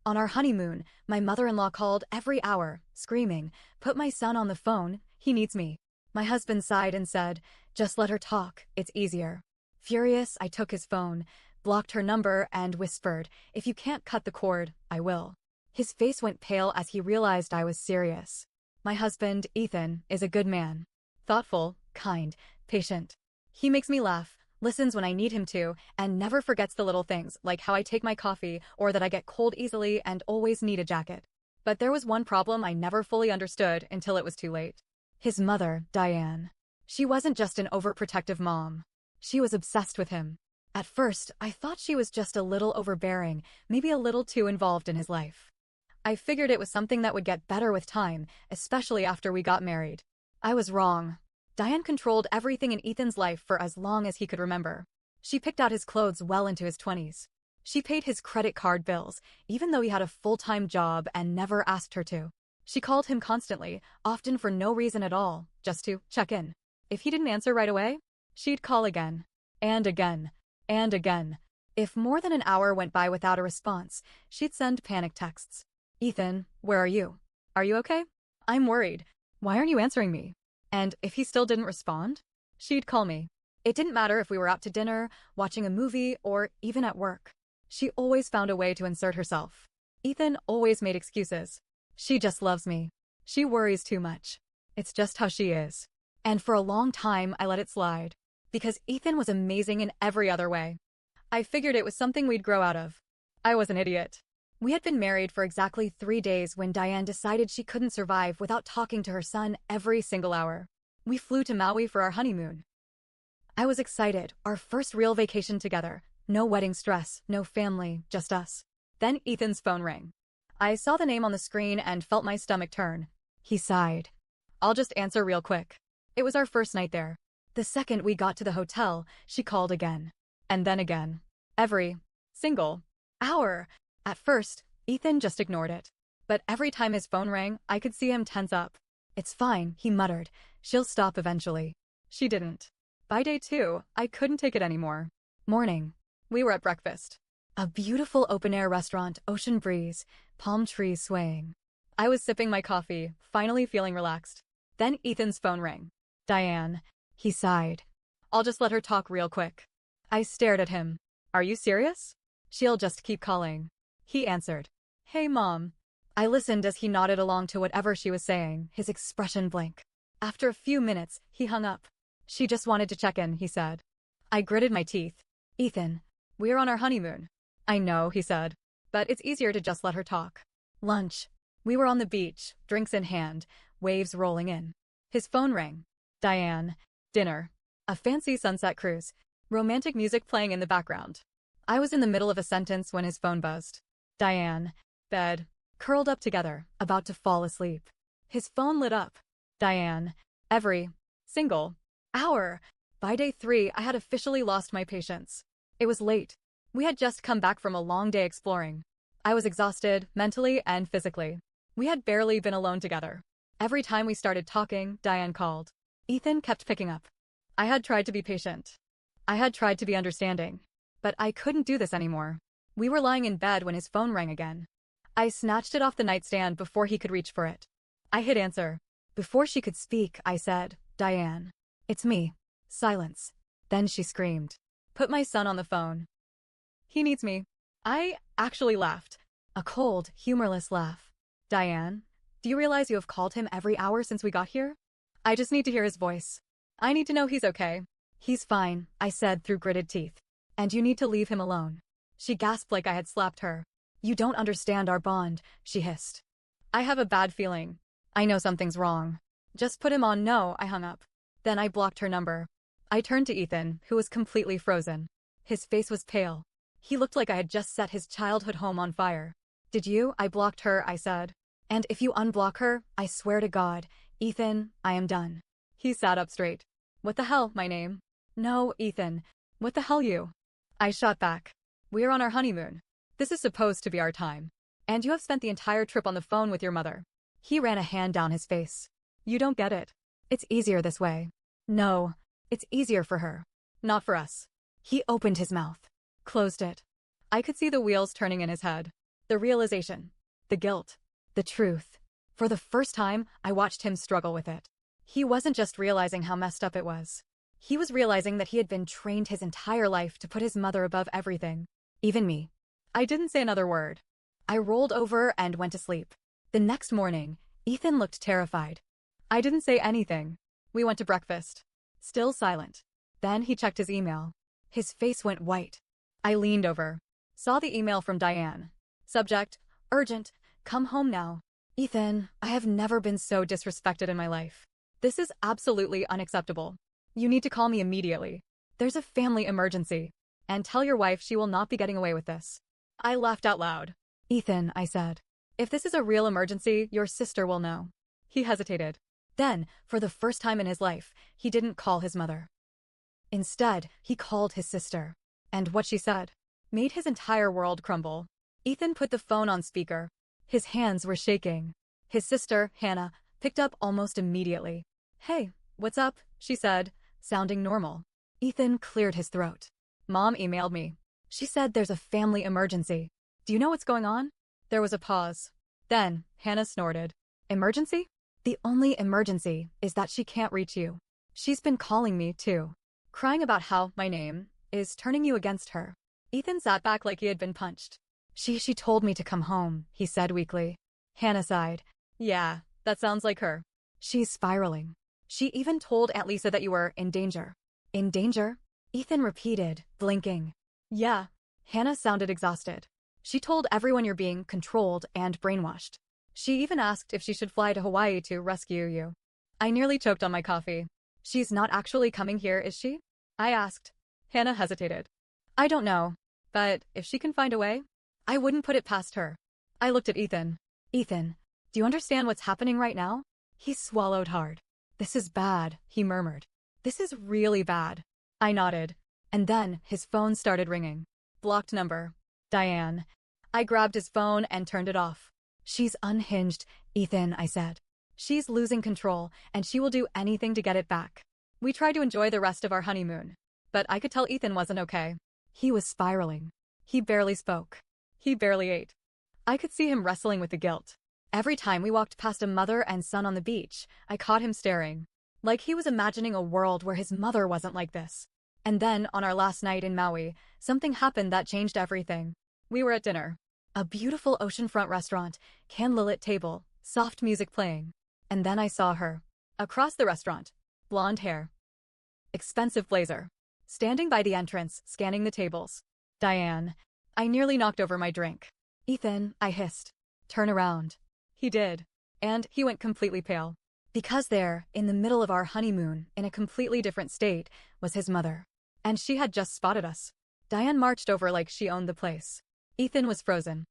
On our honeymoon, my mother-in-law called every hour, screaming, "Put my son on the phone, he needs me." My husband sighed and said, "Just let her talk, it's easier." Furious, I took his phone, blocked her number, and whispered, "If you can't cut the cord, I will." His face went pale as he realized I was serious. My husband, Ethan, is a good man. Thoughtful, kind, patient. He makes me laugh, listens when I need him to, and never forgets the little things, like how I take my coffee or that I get cold easily and always need a jacket. But there was one problem I never fully understood until it was too late. His mother, Diane. She wasn't just an overprotective mom. She was obsessed with him. At first, I thought she was just a little overbearing, maybe a little too involved in his life. I figured it was something that would get better with time, especially after we got married. I was wrong. Diane controlled everything in Ethan's life for as long as he could remember. She picked out his clothes well into his 20s. She paid his credit card bills, even though he had a full-time job and never asked her to. She called him constantly, often for no reason at all, just to check in. If he didn't answer right away, she'd call again, and again, and again. If more than an hour went by without a response, she'd send panic texts. "Ethan, where are you? Are you okay? I'm worried. Why aren't you answering me?" And if he still didn't respond, she'd call me. It didn't matter if we were out to dinner, watching a movie, or even at work. She always found a way to insert herself. Ethan always made excuses. "She just loves me. She worries too much. It's just how she is." And for a long time, I let it slide. Because Ethan was amazing in every other way. I figured it was something we'd grow out of. I was an idiot. We had been married for exactly 3 days when Diane decided she couldn't survive without talking to her son every single hour. We flew to Maui for our honeymoon. I was excited, our first real vacation together. No wedding stress, no family, just us. Then Ethan's phone rang. I saw the name on the screen and felt my stomach turn. He sighed. "I'll just answer real quick." It was our first night there. The second we got to the hotel, she called again. And then again. Every single hour. At first, Ethan just ignored it. But every time his phone rang, I could see him tense up. "It's fine," he muttered. "She'll stop eventually." She didn't. By day 2, I couldn't take it anymore. Morning. We were at breakfast. A beautiful open-air restaurant, ocean breeze, palm trees swaying. I was sipping my coffee, finally feeling relaxed. Then Ethan's phone rang. "Diane." He sighed. "I'll just let her talk real quick." I stared at him. "Are you serious?" "She'll just keep calling." He answered. "Hey, Mom." I listened as he nodded along to whatever she was saying, his expression blank. After a few minutes, he hung up. "She just wanted to check in," he said. I gritted my teeth. "Ethan, we're on our honeymoon." "I know," he said. "But it's easier to just let her talk." Lunch. We were on the beach, drinks in hand, waves rolling in. His phone rang. "Diane." Dinner. A fancy sunset cruise. Romantic music playing in the background. I was in the middle of a sentence when his phone buzzed. "Diane." Bed. Curled up together, about to fall asleep. His phone lit up. "Diane." Every single hour. By day 3, I had officially lost my patience. It was late. We had just come back from a long day exploring. I was exhausted, mentally and physically. We had barely been alone together. Every time we started talking, Diane called. Ethan kept picking up. I had tried to be patient. I had tried to be understanding. But I couldn't do this anymore. We were lying in bed when his phone rang again. I snatched it off the nightstand before he could reach for it. I hit answer. Before she could speak, I said, "Diane." "It's me." Silence. Then she screamed. "Put my son on the phone. He needs me." I actually laughed. A cold, humorless laugh. "Diane, do you realize you have called him every hour since we got here? I just need to hear his voice. I need to know he's okay." "He's fine," I said through gritted teeth. "And you need to leave him alone." She gasped like I had slapped her. "You don't understand our bond," she hissed. "I have a bad feeling. I know something's wrong. Just put him on." No, I hung up. Then I blocked her number. I turned to Ethan, who was completely frozen. His face was pale. He looked like I had just set his childhood home on fire. "Did you?" "I blocked her," I said. "And if you unblock her, I swear to God, Ethan, I am done." He sat up straight. "What the hell, my name?" "No, Ethan. What the hell you?" I shot back. "We're on our honeymoon. This is supposed to be our time. And you have spent the entire trip on the phone with your mother." He ran a hand down his face. "You don't get it. It's easier this way." "No, it's easier for her. Not for us." He opened his mouth. Closed it. I could see the wheels turning in his head. The realization. The guilt. The truth. For the first time, I watched him struggle with it. He wasn't just realizing how messed up it was. He was realizing that he had been trained his entire life to put his mother above everything. Even me. I didn't say another word. I rolled over and went to sleep. The next morning, Ethan looked terrified. I didn't say anything. We went to breakfast. Still silent. Then he checked his email. His face went white. I leaned over. Saw the email from Diane. Subject, urgent, come home now. Ethan, I have never been so disrespected in my life. This is absolutely unacceptable. You need to call me immediately. There's a family emergency. And tell your wife she will not be getting away with this. I laughed out loud. Ethan, I said. If this is a real emergency, your sister will know. He hesitated. Then, for the first time in his life, he didn't call his mother. Instead, he called his sister. And what she said made his entire world crumble. Ethan put the phone on speaker. His hands were shaking. His sister, Hannah, picked up almost immediately. Hey, what's up? She said, sounding normal. Ethan cleared his throat. Mom emailed me. She said there's a family emergency. Do you know what's going on? There was a pause. Then, Hannah snorted. Emergency? The only emergency is that she can't reach you. She's been calling me, too. Crying about how my name is turning you against her. Ethan sat back like he had been punched. She told me to come home, he said weakly. Hannah sighed. Yeah, that sounds like her. She's spiraling. She even told Aunt Lisa that you were in danger. In danger? Ethan repeated, blinking. Yeah. Hannah sounded exhausted. She told everyone you're being controlled and brainwashed. She even asked if she should fly to Hawaii to rescue you. I nearly choked on my coffee. She's not actually coming here, is she? I asked. Hannah hesitated. I don't know, but if she can find a way, I wouldn't put it past her. I looked at Ethan. Ethan, do you understand what's happening right now? He swallowed hard. This is bad, he murmured. This is really bad. I nodded. And then his phone started ringing. Blocked number. Diane. I grabbed his phone and turned it off. She's unhinged, Ethan, I said. She's losing control, and she will do anything to get it back. We tried to enjoy the rest of our honeymoon, but I could tell Ethan wasn't okay. He was spiraling. He barely spoke. He barely ate. I could see him wrestling with the guilt. Every time we walked past a mother and son on the beach, I caught him staring. Like he was imagining a world where his mother wasn't like this. And then, on our last night in Maui, something happened that changed everything. We were at dinner. A beautiful oceanfront restaurant, candlelit table, soft music playing. And then I saw her. Across the restaurant. Blonde hair. Expensive blazer. Standing by the entrance, scanning the tables. Diane. I nearly knocked over my drink. Ethan, I hissed. Turn around. He did. And he went completely pale. Because there, in the middle of our honeymoon, in a completely different state, was his mother. And she had just spotted us. Diane marched over like she owned the place. Ethan was frozen.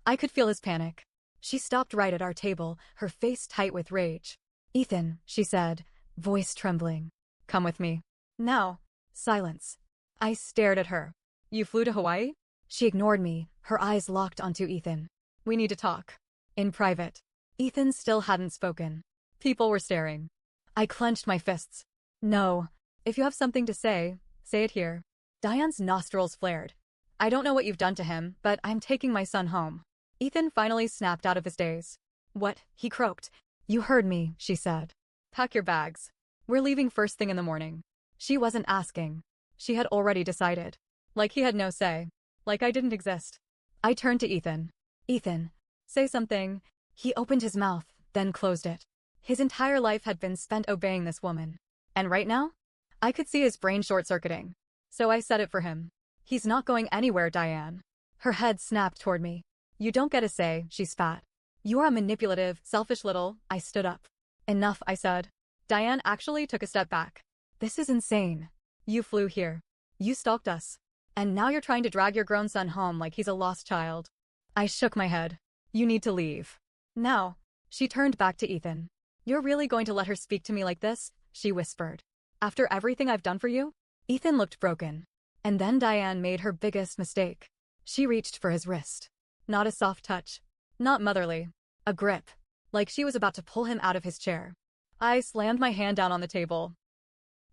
I could feel his panic. She stopped right at our table, her face tight with rage. Ethan, she said, voice trembling. Come with me. Now. Silence. I stared at her. You flew to Hawaii? She ignored me, her eyes locked onto Ethan. We need to talk. In private. Ethan still hadn't spoken. People were staring. I clenched my fists. No. If you have something to say it here. Diane's nostrils flared. I don't know what you've done to him, but I'm taking my son home. Ethan finally snapped out of his daze. What? He croaked. You heard me, she said. Pack your bags. We're leaving first thing in the morning. She wasn't asking. She had already decided. Like he had no say. Like I didn't exist. I turned to Ethan. Ethan, say something. He opened his mouth, then closed it. His entire life had been spent obeying this woman. And right now? I could see his brain short-circuiting. So I said it for him. He's not going anywhere, Diane. Her head snapped toward me. You don't get a say, she spat. You're a manipulative, selfish little. I stood up. Enough, I said. Diane actually took a step back. This is insane. You flew here. You stalked us. And now you're trying to drag your grown son home like he's a lost child. I shook my head. You need to leave. Now. She turned back to Ethan. You're really going to let her speak to me like this? She whispered. After everything I've done for you? Ethan looked broken. And then Diane made her biggest mistake. She reached for his wrist. Not a soft touch. Not motherly. A grip. Like she was about to pull him out of his chair. I slammed my hand down on the table.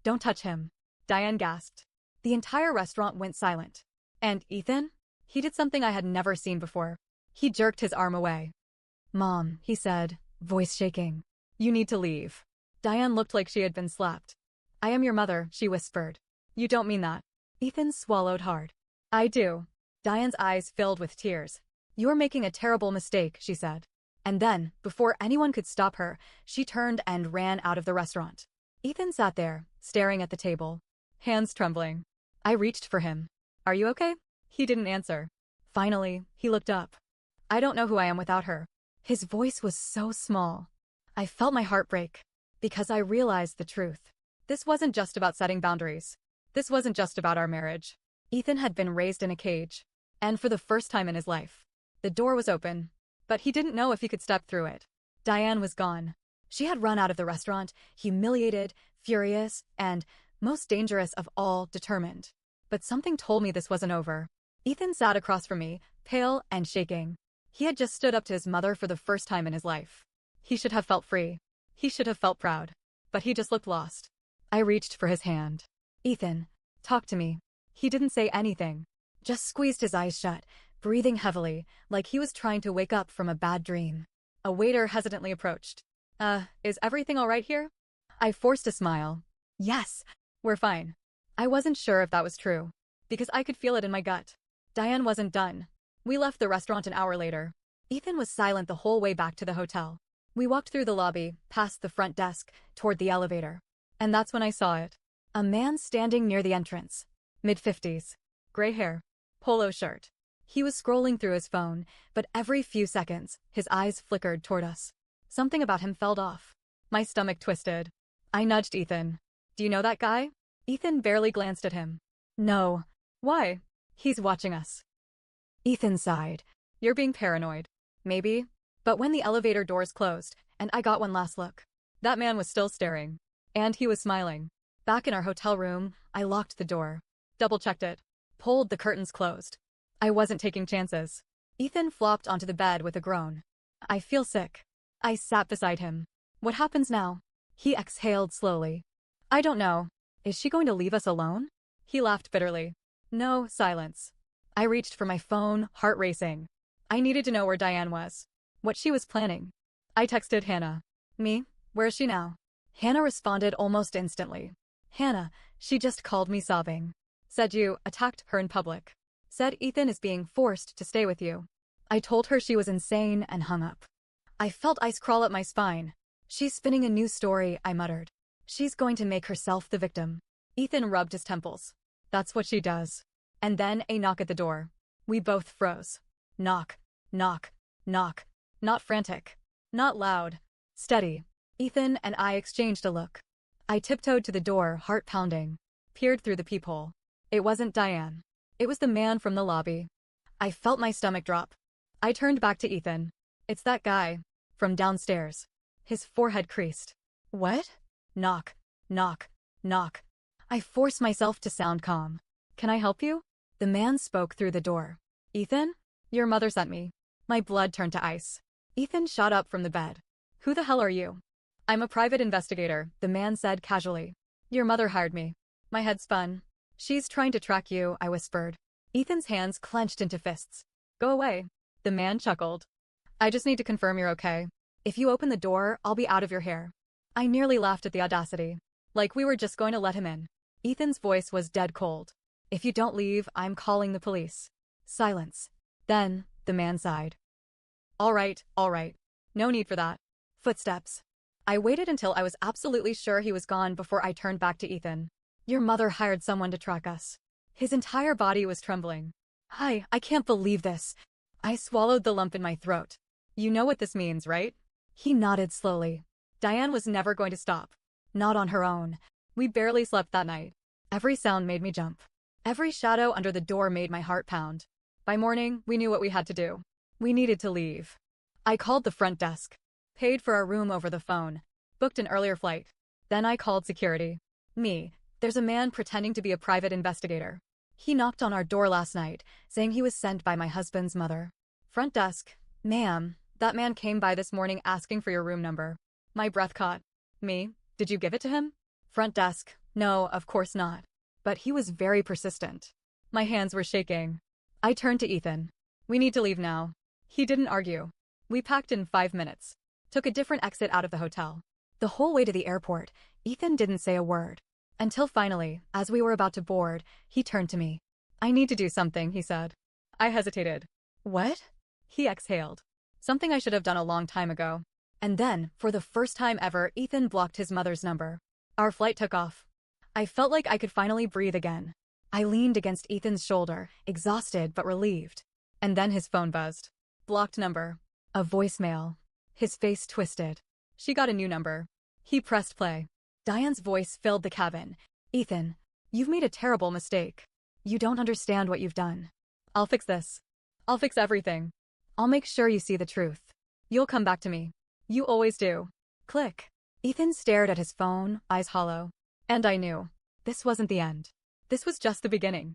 Don't touch him. Diane gasped. The entire restaurant went silent. And Ethan? He did something I had never seen before. He jerked his arm away. Mom, he said, voice shaking. You need to leave. Diane looked like she had been slapped. I am your mother, she whispered. You don't mean that. Ethan swallowed hard. I do. Diane's eyes filled with tears. You're making a terrible mistake, she said. And then, before anyone could stop her, she turned and ran out of the restaurant. Ethan sat there, staring at the table, hands trembling. I reached for him. Are you okay? He didn't answer. Finally, he looked up. I don't know who I am without her. His voice was so small. I felt my heart break, because I realized the truth. This wasn't just about setting boundaries. This wasn't just about our marriage. Ethan had been raised in a cage, and for the first time in his life, the door was open, but he didn't know if he could step through it. Diane was gone. She had run out of the restaurant, humiliated, furious, and, most dangerous of all, determined. But something told me this wasn't over. Ethan sat across from me, pale and shaking. He had just stood up to his mother for the first time in his life. He should have felt free. He should have felt proud. But he just looked lost. I reached for his hand. Ethan, talk to me. He didn't say anything. Just squeezed his eyes shut, breathing heavily, like he was trying to wake up from a bad dream. A waiter hesitantly approached. Is everything all right here? I forced a smile. Yes, we're fine. I wasn't sure if that was true, because I could feel it in my gut. Diane wasn't done. We left the restaurant an hour later. Ethan was silent the whole way back to the hotel. We walked through the lobby, past the front desk, toward the elevator. And that's when I saw it. A man standing near the entrance. Mid-50s. Gray hair. Polo shirt. He was scrolling through his phone, but every few seconds, his eyes flickered toward us. Something about him felt off. My stomach twisted. I nudged Ethan. Do you know that guy? Ethan barely glanced at him. No. Why? He's watching us. Ethan sighed. You're being paranoid. Maybe. But when the elevator doors closed, and I got one last look, that man was still staring. And he was smiling. Back in our hotel room, I locked the door. Double-checked it. Pulled the curtains closed. I wasn't taking chances. Ethan flopped onto the bed with a groan. I feel sick. I sat beside him. What happens now? He exhaled slowly. I don't know. Is she going to leave us alone? He laughed bitterly. No, silence. I reached for my phone, heart racing. I needed to know where Diane was. What she was planning. I texted Hannah. Me? Where is she now? Hannah responded almost instantly. Hannah, she just called me sobbing. Said you attacked her in public. Said Ethan is being forced to stay with you. I told her she was insane and hung up. I felt ice crawl up my spine. She's spinning a new story, I muttered. She's going to make herself the victim. Ethan rubbed his temples. That's what she does. And then a knock at the door. We both froze. Knock, knock, knock. Not frantic. Not loud. Steady. Ethan and I exchanged a look. I tiptoed to the door, heart pounding. Peered through the peephole. It wasn't Diane. It was the man from the lobby. I felt my stomach drop. I turned back to Ethan. It's that guy. From downstairs. His forehead creased. What? Knock, knock, knock. I forced myself to sound calm. Can I help you? The man spoke through the door. Ethan? Your mother sent me. My blood turned to ice. Ethan shot up from the bed. Who the hell are you? I'm a private investigator, the man said casually. Your mother hired me. My head spun. She's trying to track you, I whispered. Ethan's hands clenched into fists. Go away. The man chuckled. I just need to confirm you're okay. If you open the door, I'll be out of your hair. I nearly laughed at the audacity. Like we were just going to let him in. Ethan's voice was dead cold. If you don't leave, I'm calling the police. Silence. Then, the man sighed. All right. No need for that. Footsteps. I waited until I was absolutely sure he was gone before I turned back to Ethan. Your mother hired someone to track us. His entire body was trembling. I can't believe this. I swallowed the lump in my throat. You know what this means, right? He nodded slowly. Diane was never going to stop. Not on her own. We barely slept that night. Every sound made me jump. Every shadow under the door made my heart pound. By morning, we knew what we had to do. We needed to leave. I called the front desk. Paid for our room over the phone. Booked an earlier flight. Then I called security. There's a man pretending to be a private investigator. He knocked on our door last night, saying he was sent by my husband's mother. Front desk. Ma'am, that man came by this morning asking for your room number. My breath caught. Did you give it to him? Front desk. No, of course not. But he was very persistent. My hands were shaking. I turned to Ethan. We need to leave now. He didn't argue. We packed in 5 minutes. Took a different exit out of the hotel. The whole way to the airport, Ethan didn't say a word. Until finally, as we were about to board, he turned to me. I need to do something, he said. I hesitated. What? He exhaled. Something I should have done a long time ago. And then, for the first time ever, Ethan blocked his mother's number. Our flight took off. I felt like I could finally breathe again. I leaned against Ethan's shoulder, exhausted but relieved. And then his phone buzzed. Blocked number. A voicemail. His face twisted. She got a new number. He pressed play. Diane's voice filled the cabin. Ethan, you've made a terrible mistake. You don't understand what you've done. I'll fix this. I'll fix everything. I'll make sure you see the truth. You'll come back to me. You always do. Click. Ethan stared at his phone, eyes hollow. And I knew. This wasn't the end. This was just the beginning.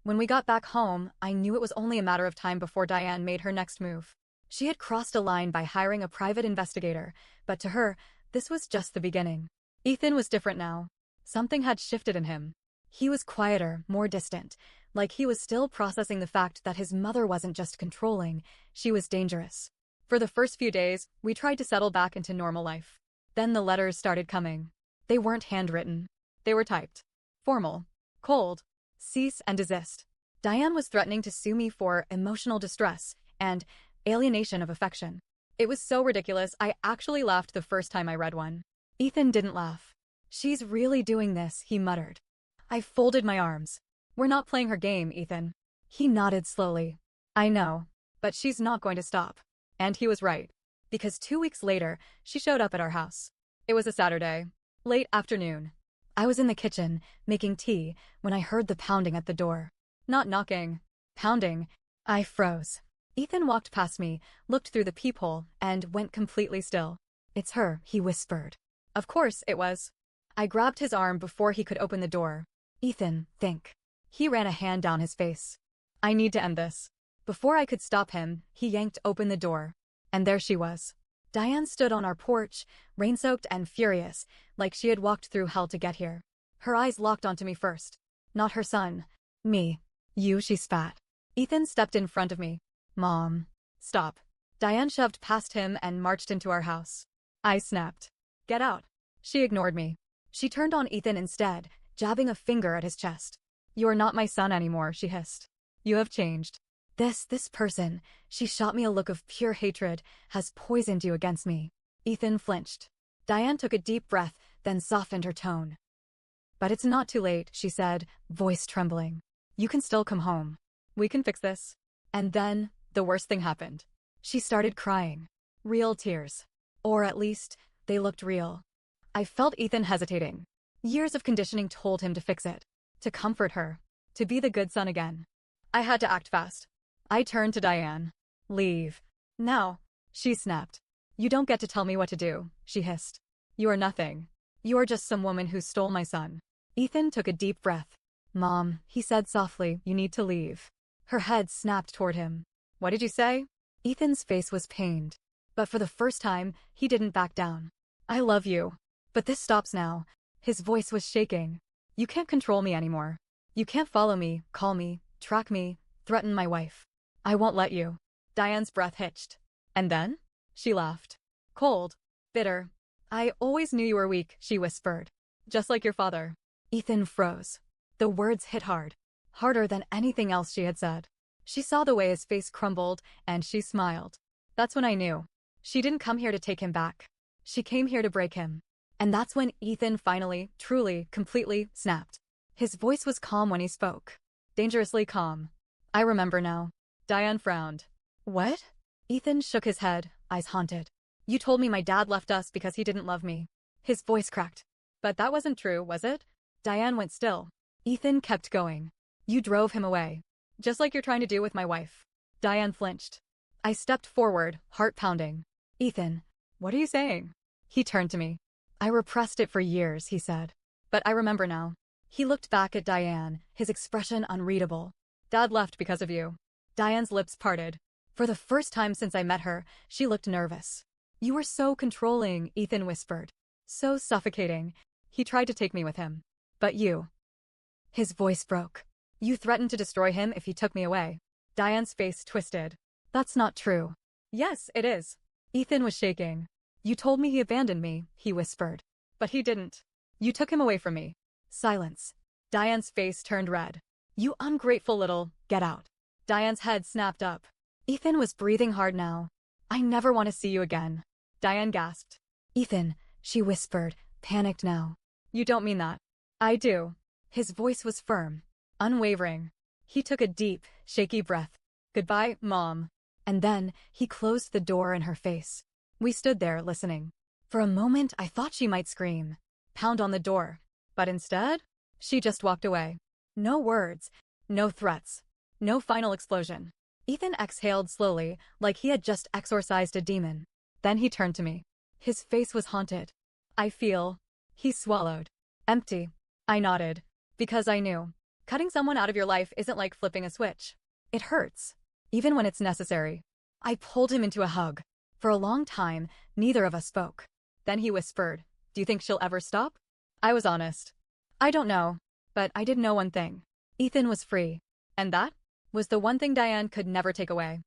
When we got back home, I knew it was only a matter of time before Diane made her next move. She had crossed a line by hiring a private investigator, but to her, this was just the beginning. Ethan was different now. Something had shifted in him. He was quieter, more distant, like he was still processing the fact that his mother wasn't just controlling, she was dangerous. For the first few days, we tried to settle back into normal life. Then the letters started coming. They weren't handwritten. They were typed. Formal. Cold. Cease and desist. Diane was threatening to sue me for emotional distress and alienation of affection. It was so ridiculous, I actually laughed the first time I read one. Ethan didn't laugh. She's really doing this, he muttered. I folded my arms. We're not playing her game, Ethan. He nodded slowly. I know, but she's not going to stop. And he was right. Because 2 weeks later, she showed up at our house. It was a Saturday. Late afternoon. I was in the kitchen, making tea, when I heard the pounding at the door. Not knocking. Pounding. I froze. Ethan walked past me, looked through the peephole, and went completely still. It's her, he whispered. Of course it was. I grabbed his arm before he could open the door. Ethan, think. He ran a hand down his face. I need to end this. Before I could stop him, he yanked open the door. And there she was. Diane stood on our porch, rain-soaked and furious, like she had walked through hell to get here. Her eyes locked onto me first. Not her son. Me. You, she spat. Ethan stepped in front of me. Mom. Stop. Diane shoved past him and marched into our house. I snapped. Get out. She ignored me. She turned on Ethan instead, jabbing a finger at his chest. You are not my son anymore, she hissed. You have changed. This person, she shot me a look of pure hatred, has poisoned you against me. Ethan flinched. Diane took a deep breath, then softened her tone. But it's not too late, she said, voice trembling. You can still come home. We can fix this. And then, the worst thing happened. She started crying. Real tears. Or at least, they looked real. I felt Ethan hesitating. Years of conditioning told him to fix it. To comfort her. To be the good son again. I had to act fast. I turned to Diane. Leave. Now. She snapped. You don't get to tell me what to do, she hissed. You are nothing. You are just some woman who stole my son. Ethan took a deep breath. Mom, he said softly, you need to leave. Her head snapped toward him. What did you say? Ethan's face was pained. But for the first time, he didn't back down. I love you. But this stops now. His voice was shaking. You can't control me anymore. You can't follow me, call me, track me, threaten my wife. I won't let you. Diane's breath hitched. And then? She laughed. Cold. Bitter. I always knew you were weak, she whispered. Just like your father. Ethan froze. The words hit hard. Harder than anything else she had said. She saw the way his face crumbled, and she smiled. That's when I knew. She didn't come here to take him back. She came here to break him. And that's when Ethan finally, truly, completely snapped. His voice was calm when he spoke. Dangerously calm. I remember now. Diane frowned. What? Ethan shook his head, eyes haunted. You told me my dad left us because he didn't love me. His voice cracked. But that wasn't true, was it? Diane went still. Ethan kept going. You drove him away. Just like you're trying to do with my wife. Diane flinched. I stepped forward, heart pounding. Ethan, what are you saying? He turned to me. I repressed it for years, he said. But I remember now. He looked back at Diane, his expression unreadable. Dad left because of you. Diane's lips parted. For the first time since I met her, she looked nervous. You were so controlling, Ethan whispered. So suffocating. He tried to take me with him. But you. His voice broke. You threatened to destroy him if he took me away. Diane's face twisted. That's not true. Yes, it is. Ethan was shaking. You told me he abandoned me, he whispered. But he didn't. You took him away from me. Silence. Diane's face turned red. You ungrateful little, get out. Diane's head snapped up. Ethan was breathing hard now. I never want to see you again. Diane gasped. Ethan, she whispered, panicked now. You don't mean that. I do. His voice was firm, unwavering. He took a deep, shaky breath. Goodbye, Mom. And then he closed the door in her face. We stood there listening. For a moment, I thought she might scream, pound on the door. But instead, she just walked away. No words, no threats, no final explosion. Ethan exhaled slowly, like he had just exorcised a demon. Then he turned to me. His face was haunted. I feel. He swallowed. Empty. I nodded. Because I knew. Cutting someone out of your life isn't like flipping a switch. It hurts. Even when it's necessary. I pulled him into a hug. For a long time, neither of us spoke. Then he whispered, Do you think she'll ever stop? I was honest. I don't know. But I did know one thing. Ethan was free. And that was the one thing Diane could never take away.